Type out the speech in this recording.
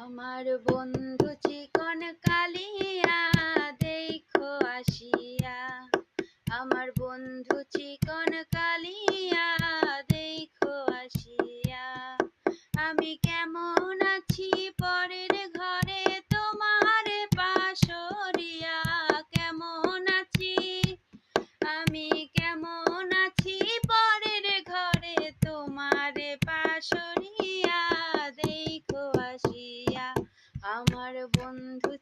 আমার বন্ধু চিকন কালিয়া দেখো আসিয়া। আমার বন্ধু চিকন কালিয়া দেখো আসিয়া। আমি কেমন আছি পরের ঘরে তোমার পাশরিয়া। কেমন আছি আমি, কেমন আছি পরের ঘরে তোমার পাশরিয়া দেখো আসিয়া। আমার বন্ধু